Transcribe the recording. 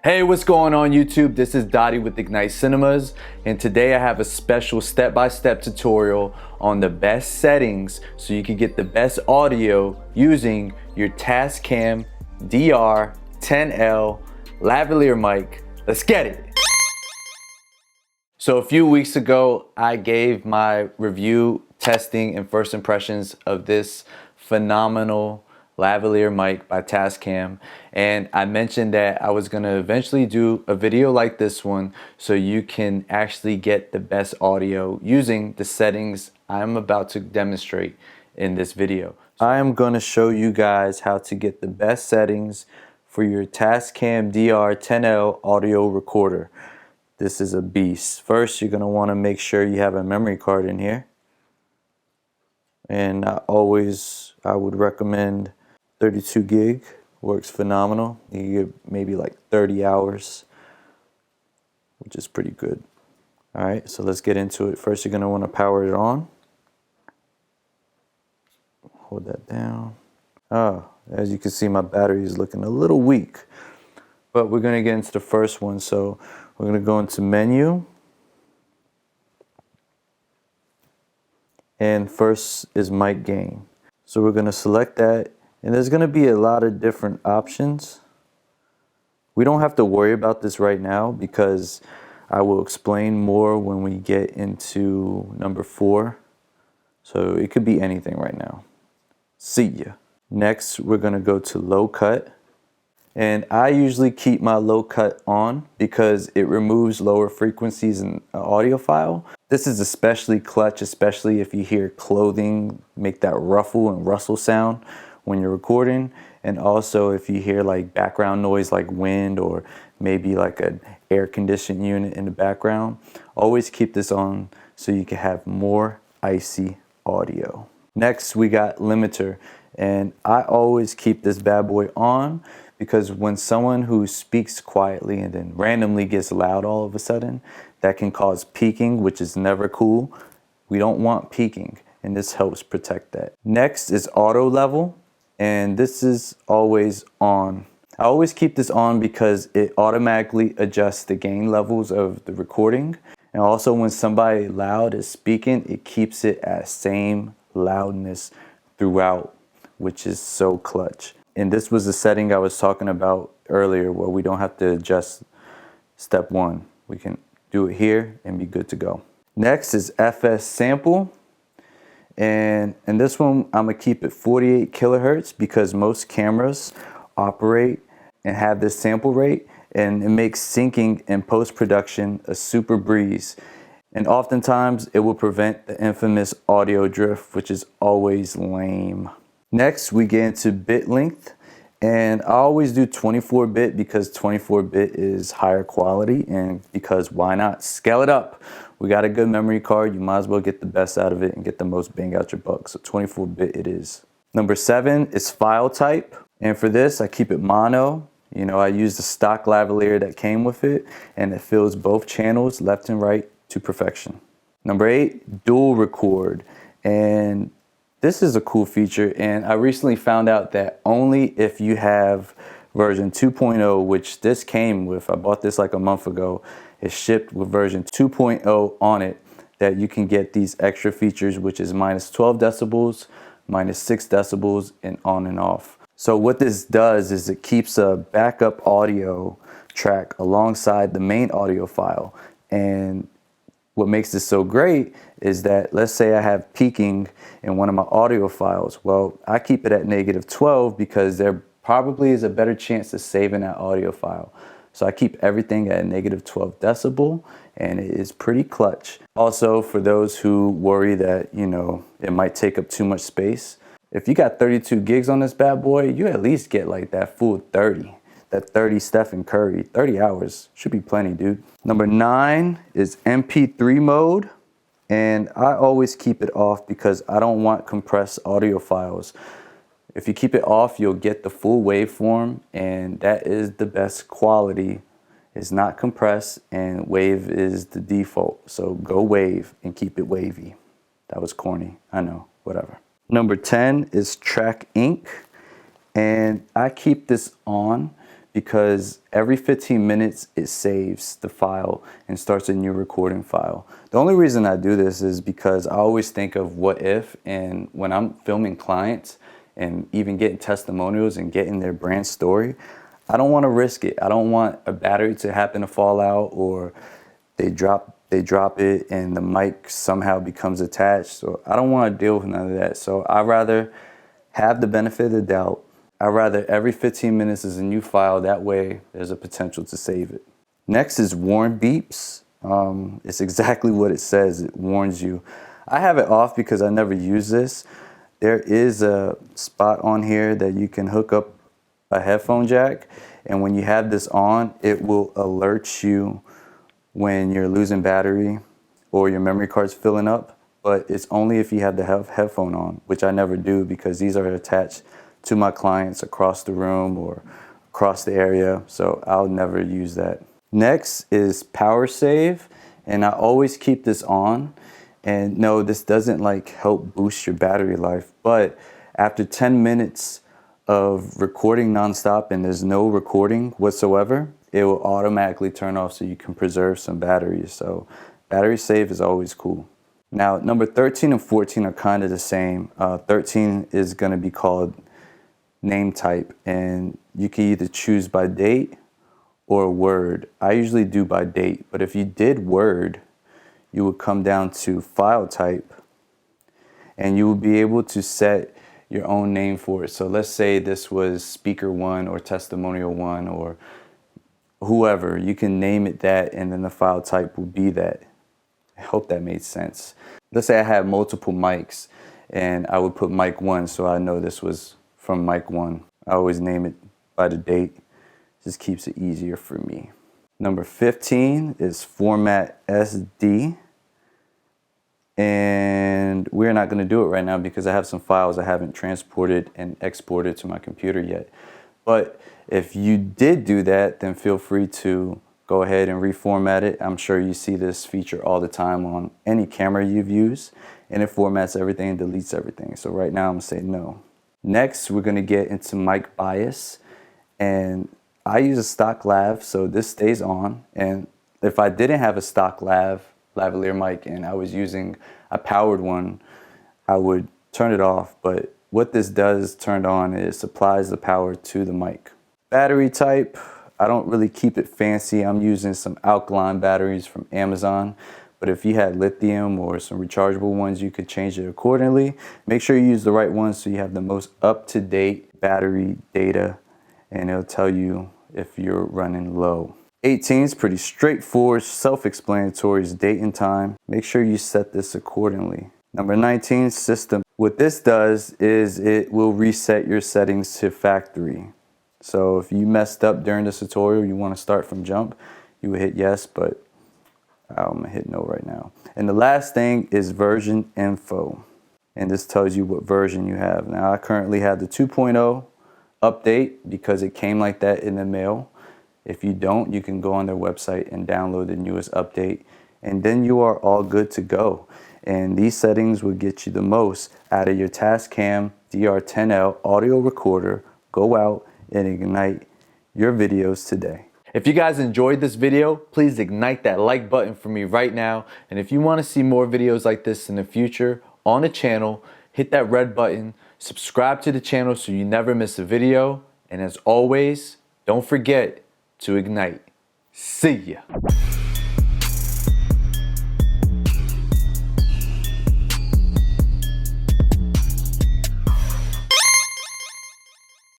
Hey, what's going on YouTube? This is Dottie with Ignite Cinemas, and today I have a special step-by-step tutorial on the best settings so you can get the best audio using your Tascam DR-10L lavalier mic. Let's get it! So a few weeks ago, I gave my review, testing, and first impressions of this phenomenal lavalier mic by Tascam, and I mentioned that I was gonna eventually do a video like this one so you can actually get the best audio using the settings I'm about to demonstrate in this video. I am gonna show you guys how to get the best settings for your Tascam DR-10L audio recorder. This is a beast. First, you're gonna wanna make sure you have a memory card in here. And I would recommend 32 gig, works phenomenal. You get maybe like 30 hours, which is pretty good. All right, so let's get into it. First, you're gonna wanna power it on. Hold that down. As you can see, my battery is looking a little weak, but we're gonna get into the first one. So we're gonna go into menu. And first is mic gain. So we're gonna select that. And there's going to be a lot of different options. We don't have to worry about this right now because I will explain more when we get into number 4. So it could be anything right now. See ya. Next, we're going to go to low cut. And I usually keep my low cut on because it removes lower frequencies in an audio file. This is especially clutch, especially if you hear clothing make that ruffle and rustle sound when you're recording, and also if you hear like background noise like wind or maybe like an air conditioning unit in the background. Always keep this on so you can have more icy audio. Next, we got limiter, and I always keep this bad boy on because when someone who speaks quietly and then randomly gets loud all of a sudden, that can cause peaking, which is never cool. We don't want peaking, and this helps protect that. Next is auto level. And this is always on. I always keep this on because it automatically adjusts the gain levels of the recording. And also when somebody loud is speaking, it keeps it at same loudness throughout, which is so clutch. And this was the setting I was talking about earlier where we don't have to adjust step 1. We can do it here and be good to go. Next is FS sample. And in this one, I'm gonna keep it 48 kilohertz because most cameras operate and have this sample rate, and it makes syncing and post-production a super breeze. And oftentimes it will prevent the infamous audio drift, which is always lame. Next, we get into bit length, and I always do 24-bit because 24-bit is higher quality, and because why not scale it up? We got a good memory card, you might as well get the best out of it and get the most bang out your buck. So 24-bit it is. Number 7 is file type. And for this, I keep it mono. You know, I use the stock lavalier that came with it, and it fills both channels left and right to perfection. Number 8, dual record. And this is a cool feature, and I recently found out that only if you have version 2.0, which this came with, I bought this like a month ago, it's shipped with version 2.0 on it, that you can get these extra features, which is minus 12 decibels, minus 6 decibels, and on and off. So what this does is it keeps a backup audio track alongside the main audio file. And what makes this so great is that, let's say I have peaking in one of my audio files. Well, I keep it at negative 12 because there probably is a better chance of saving that audio file. So I keep everything at negative 12 decibel, and it is pretty clutch. Also, for those who worry that, you know, it might take up too much space, if you got 32 gigs on this bad boy, you at least get like that full 30. That 30 Stephen Curry, 30 hours should be plenty, dude. Number 9 is MP3 mode. And I always keep it off because I don't want compressed audio files. If you keep it off, you'll get the full waveform, and that is the best quality. It's not compressed, and wave is the default. So go wave and keep it wavy. That was corny, I know, whatever. Number 10 is track ink, and I keep this on because every 15 minutes it saves the file and starts a new recording file. The only reason I do this is because I always think of what if, and when I'm filming clients and even getting testimonials and getting their brand story, I don't want to risk it. I don't want a battery to happen to fall out, or they drop it and the mic somehow becomes attached. So I don't want to deal with none of that. So I rather have the benefit of the doubt. I rather every 15 minutes is a new file. That way there's a potential to save it. Next is warn beeps. It's exactly what it says. It warns you. I have it off because I never use this. There is a spot on here that you can hook up a headphone jack, and when you have this on, it will alert you when you're losing battery or your memory card's filling up, but it's only if you have the headphone on, which I never do because these are attached to my clients across the room or across the area, so I'll never use that. Next is power save, and I always keep this on. And no, this doesn't like help boost your battery life, but after 10 minutes of recording nonstop and there's no recording whatsoever, it will automatically turn off so you can preserve some batteries. So battery save is always cool. Now, number 13 and 14 are kind of the same. 13 is going to be called name type, and you can either choose by date or word. I usually do by date, but if you did word, you would come down to file type, and you will be able to set your own name for it. So let's say this was speaker 1 or testimonial 1 or whoever. You can name it that, and then the file type will be that. I hope that made sense. Let's say I had multiple mics, and I would put mic 1 so I know this was from mic 1. I always name it by the date. Just keeps it easier for me. Number 15 is format SD. And we're not going to do it right now because I have some files I haven't transported and exported to my computer yet. But if you did do that, then feel free to go ahead and reformat it. I'm sure you see this feature all the time on any camera you've used, and it formats everything and deletes everything. So right now I'm going to say no. Next, we're going to get into mic bias, and I use a stock lav, so this stays on. And if I didn't have a stock lavalier mic and I was using a powered one, I would turn it off. But what this does turned on is supplies the power to the mic. Battery type, I don't really keep it fancy. I'm using some alkaline batteries from Amazon, but if you had lithium or some rechargeable ones, you could change it accordingly. Make sure you use the right ones so you have the most up-to-date battery data, and it'll tell you if you're running low. 18 is pretty straightforward, self-explanatory, is date and time. Make sure you set this accordingly. Number 19, system. What this does is it will reset your settings to factory. So if you messed up during this tutorial, you want to start from jump, you would hit yes, but I'm gonna hit no right now. And the last thing is version info. And this tells you what version you have. Now I currently have the 2.0 update because it came like that in the mail. If you don't, you can go on their website and download the newest update, and then you are all good to go. And these settings will get you the most out of your Tascam DR-10L audio recorder. Go out and ignite your videos today. If you guys enjoyed this video, please ignite that like button for me right now. And if you want to see more videos like this in the future on the channel, hit that red button, subscribe to the channel so you never miss a video. And as always, don't forget to ignite. See ya.